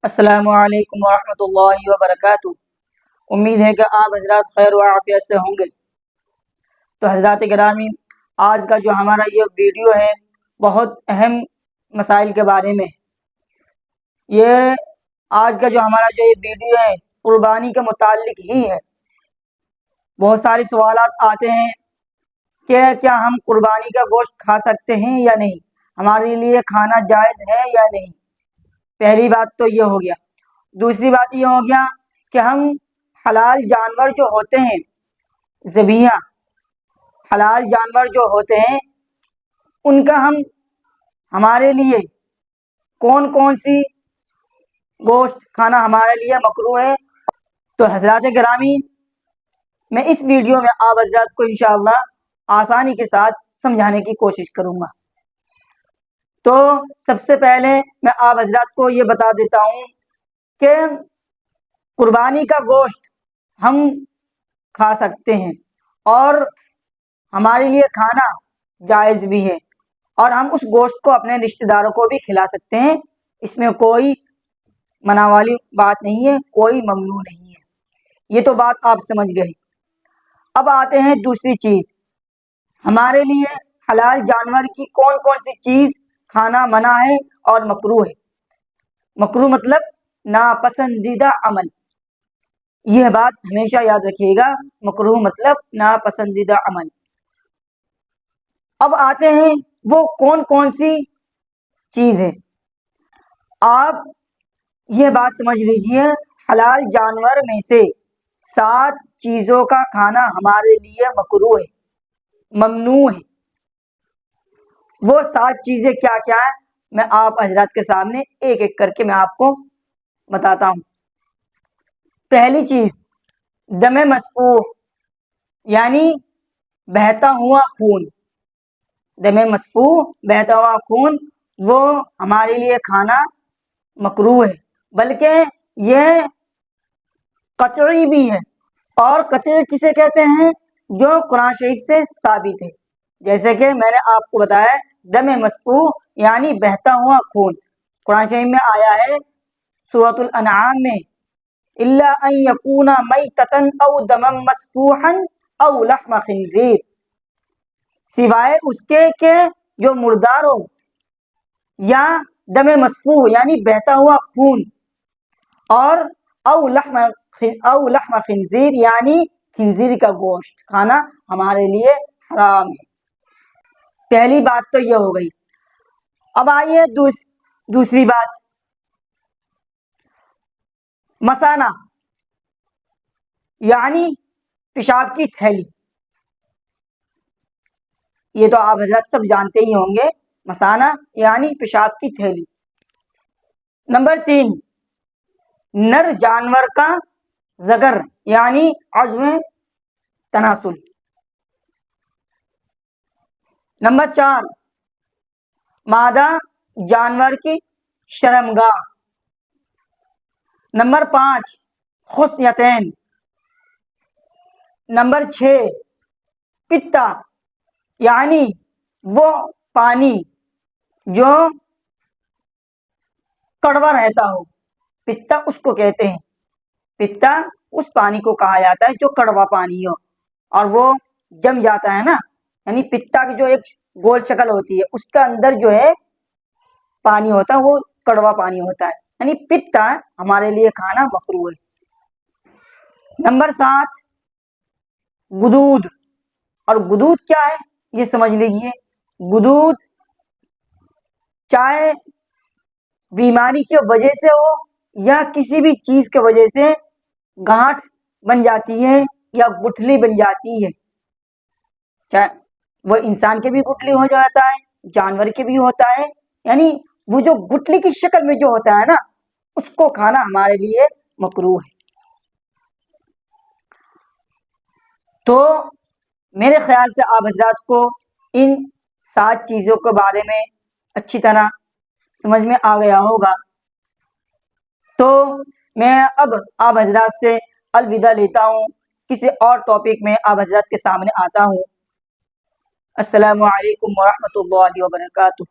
السلام علیکم ورحمۃ اللہ وبرکاتہ۔ امید ہے کہ آپ حضرات خیر و عافیت سے ہوں گے۔ تو حضرات گرامی، آج کا جو ہمارا یہ ویڈیو ہے بہت اہم مسائل کے بارے میں۔ یہ آج کا جو ہمارا یہ ویڈیو ہے قربانی کے متعلق ہی ہے۔ بہت سارے سوالات آتے ہیں کہ کیا ہم قربانی کا گوشت کھا سکتے ہیں یا نہیں، ہمارے لیے کھانا جائز ہے یا نہیں۔ پہلی بات تو یہ ہو گیا۔ دوسری بات یہ ہو گیا کہ ہم حلال جانور جو ہوتے ہیں، ذبیحہ حلال جانور جو ہوتے ہیں، ان کا ہمارے لیے کون کون سی گوشت کھانا ہمارے لیے مکروہ ہے۔ تو حضرات گرامی، میں اس ویڈیو میں آپ حضرات کو انشاءاللہ آسانی کے ساتھ سمجھانے کی کوشش کروں گا۔ تو سب سے پہلے میں آپ حضرات کو یہ بتا دیتا ہوں کہ قربانی کا گوشت ہم کھا سکتے ہیں اور ہمارے لیے کھانا جائز بھی ہے، اور ہم اس گوشت کو اپنے رشتہ داروں کو بھی کھلا سکتے ہیں۔ اس میں کوئی منع والی بات نہیں ہے، کوئی ممنوع نہیں ہے۔ یہ تو بات آپ سمجھ گئے۔ اب آتے ہیں دوسری چیز، ہمارے لیے حلال جانور کی کون کون سی چیز کھانا منع ہے اور مکروہ ہے۔ مکروہ مطلب ناپسندیدہ عمل، یہ بات ہمیشہ یاد رکھیے گا، مکروہ مطلب ناپسندیدہ عمل۔ اب آتے ہیں وہ کون کون سی چیز ہے۔ آپ یہ بات سمجھ لیجئے، حلال جانور میں سے 7 چیزوں کا کھانا ہمارے لیے مکروہ ہے، ممنوع ہے۔ وہ 7 چیزیں کیا کیا ہیں، میں آپ حضرات کے سامنے ایک ایک کر کے میں آپ کو بتاتا ہوں۔ پہلی چیز، دم مسفوح، یعنی بہتا ہوا خون۔ دم مسفوح، بہتا ہوا خون، وہ ہمارے لیے کھانا مکروہ ہے، بلکہ یہ قطعی بھی ہے۔ اور قطعی کسے کہتے ہیں؟ جو قرآن شریف سے ثابت ہے۔ جیسے کہ میں نے آپ کو بتایا، دم مسفوح یعنی بہتا ہوا خون، قرآن شریف میں آیا ہے سورۃ الانعام میں، الا ان یکون میتۃ او دما مسفوحا او لحم خنزیر، سوائے اس کے کہ جو مردار ہو یا دم مسفوح یعنی بہتا ہوا خون، اور او لحم خنزیر یعنی خنزیر کا گوشت کھانا ہمارے لیے حرام ہے۔ پہلی بات تو یہ ہو گئی۔ اب آئیے دوسری بات، مثانہ یعنی پیشاب کی تھیلی۔ یہ تو آپ حضرات سب جانتے ہی ہوں گے، مثانہ یعنی پیشاب کی تھیلی۔ نمبر 3، نر جانور کا ذکر یعنی عضو تناسل۔ نمبر 4، مادہ جانور کی شرمگاہ۔ نمبر 5، خصیتین۔ نمبر 6، پتا یعنی وہ پانی جو کڑوا رہتا ہو، پتا اس کو کہتے ہیں۔ پتا اس پانی کو کہا جاتا ہے جو کڑوا پانی ہو اور وہ جم جاتا ہے نا، یعنی پتا کی جو ایک گول شکل ہوتی ہے اس کا اندر جو ہے پانی ہوتا ہے وہ کڑوا پانی ہوتا ہے، یعنی پتا ہمارے لیے کھانا مکروہ ہے۔ نمبر 7، گدود۔ اور گدود کیا ہے یہ سمجھ لیجیے۔ گدود چاہے بیماری کی وجہ سے ہو یا کسی بھی چیز کی وجہ سے گانٹھ بن جاتی ہے یا گٹھلی بن جاتی ہے، چاہے وہ انسان کے بھی گٹھلی ہو جاتا ہے، جانور کے بھی ہوتا ہے، یعنی وہ جو گٹھلی کی شکل میں جو ہوتا ہے نا اس کو کھانا ہمارے لیے مکروہ ہے۔ تو میرے خیال سے آپ حضرات کو ان 7 چیزوں کے بارے میں اچھی طرح سمجھ میں آ گیا ہوگا۔ تو میں اب آپ حضرات سے الوداع لیتا ہوں، کسی اور ٹاپک میں آپ حضرات کے سامنے آتا ہوں۔ السلام علیکم ورحمۃ اللہ وبرکاتہ۔